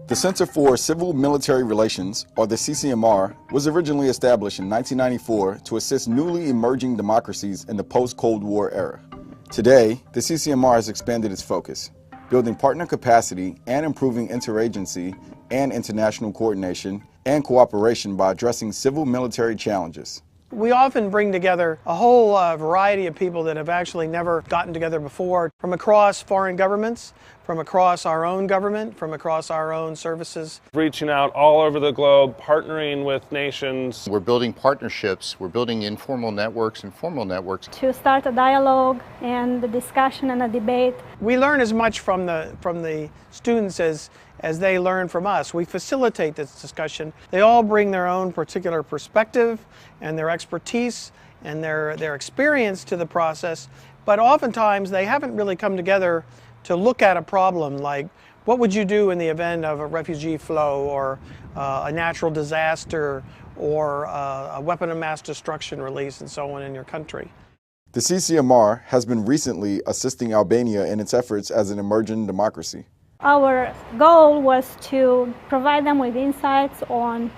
The Center for Civil Military Relations, or the CCMR, was originally established in 1994 to assist newly emerging democracies in the post-Cold War era. Today, the CCMR has expanded its focus, building partner capacity and improving interagency and international coordination and cooperation by addressing civil military challenges. We often bring together a whole variety of people that have actually never gotten together before, from across foreign governments, from across our own government, from across our own services. Reaching out all over the globe, partnering with nations. We're building partnerships, we're building informal networks and formal networks. To start a dialogue and a discussion and a debate. We learn as much from the students as they learn from us. We facilitate this discussion. They all bring their own particular perspective and their expertise and their experience to the process, but oftentimes they haven't really come together to look at a problem like, what would you do in the event of a refugee flow or a natural disaster or a weapon of mass destruction release and so on in your country. The CCMR has been recently assisting Albania in its efforts as an emerging democracy. Our goal was to provide them with insights on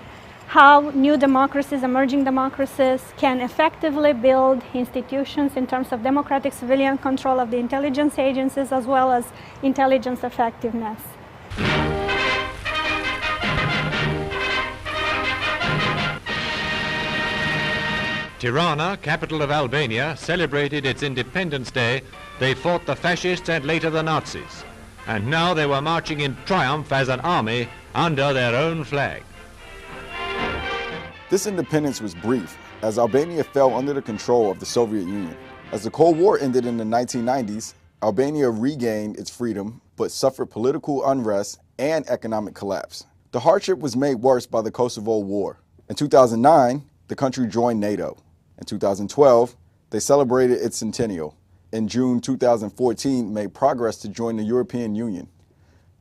how new democracies, emerging democracies, can effectively build institutions in terms of democratic civilian control of the intelligence agencies as well as intelligence effectiveness. Tirana, capital of Albania, celebrated its Independence Day. They fought the fascists and later the Nazis. And now they were marching in triumph as an army under their own flag. This independence was brief, as Albania fell under the control of the Soviet Union. As the Cold War ended in the 1990s, Albania regained its freedom, but suffered political unrest and economic collapse. The hardship was made worse by the Kosovo War. In 2009, the country joined NATO. In 2012, they celebrated its centennial. In June 2014, made progress to join the European Union.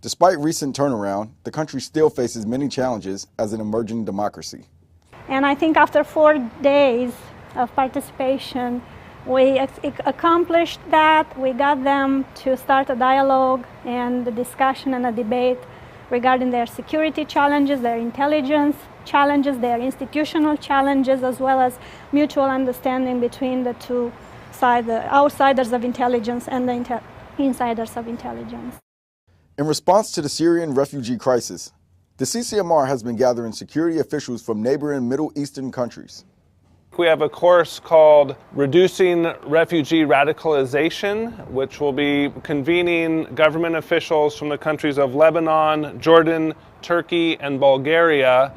Despite recent turnaround, the country still faces many challenges as an emerging democracy. And I think after 4 days of participation, we accomplished that. We got them to start a dialogue and a discussion and a debate regarding their security challenges, their intelligence challenges, their institutional challenges, as well as mutual understanding between the two sides, the outsiders of intelligence and the insiders of intelligence. In response to the Syrian refugee crisis, the CCMR has been gathering security officials from neighboring Middle Eastern countries. We have a course called Reducing Refugee Radicalization, which will be convening government officials from the countries of Lebanon, Jordan, Turkey, and Bulgaria,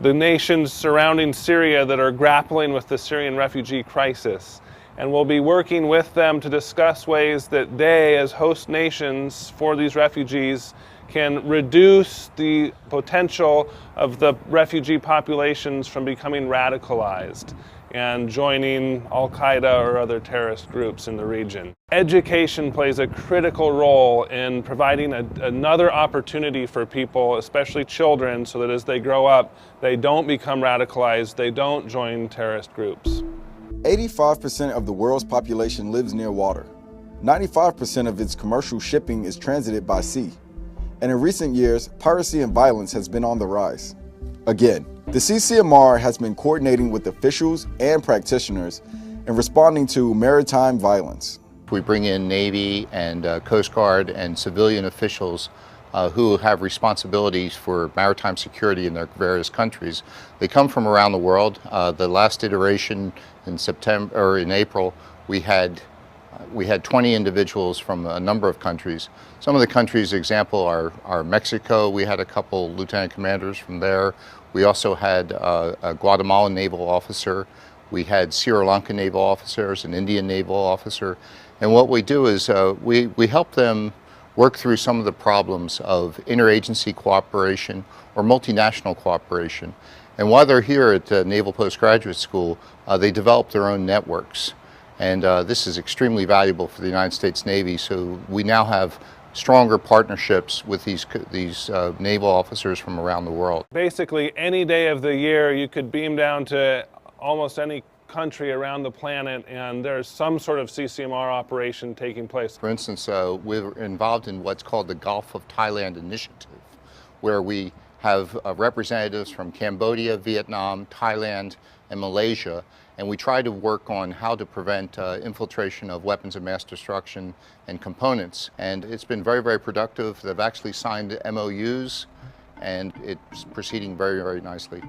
the nations surrounding Syria that are grappling with the Syrian refugee crisis. And we'll be working with them to discuss ways that they, as host nations for these refugees, can reduce the potential of the refugee populations from becoming radicalized and joining Al-Qaeda or other terrorist groups in the region. Education plays a critical role in providing another opportunity for people, especially children, so that as they grow up, they don't become radicalized, they don't join terrorist groups. 85% of the world's population lives near water. 95% of its commercial shipping is transited by sea. And in recent years, piracy and violence has been on the rise. Again, the CCMR has been coordinating with officials and practitioners in responding to maritime violence. We bring in Navy and Coast Guard and civilian officials who have responsibilities for maritime security in their various countries. They come from around the world. The last iteration in April, we had 20 individuals from a number of countries. Some of the countries, example, are Mexico. We had a couple lieutenant commanders from there. We also had a Guatemalan naval officer. We had Sri Lankan naval officers, an Indian naval officer. And what we do is we help them work through some of the problems of interagency cooperation or multinational cooperation. And while they're here at Naval Postgraduate School, they develop their own networks. And this is extremely valuable for the United States Navy, so we now have stronger partnerships with these naval officers from around the world. Basically, any day of the year, you could beam down to almost any country around the planet and there's some sort of CCMR operation taking place. For instance, we're involved in what's called the Gulf of Thailand Initiative, where we have representatives from Cambodia, Vietnam, Thailand, and Malaysia, and we try to work on how to prevent infiltration of weapons of mass destruction and components. And it's been very, very productive. They've actually signed MOUs, and it's proceeding very, very nicely.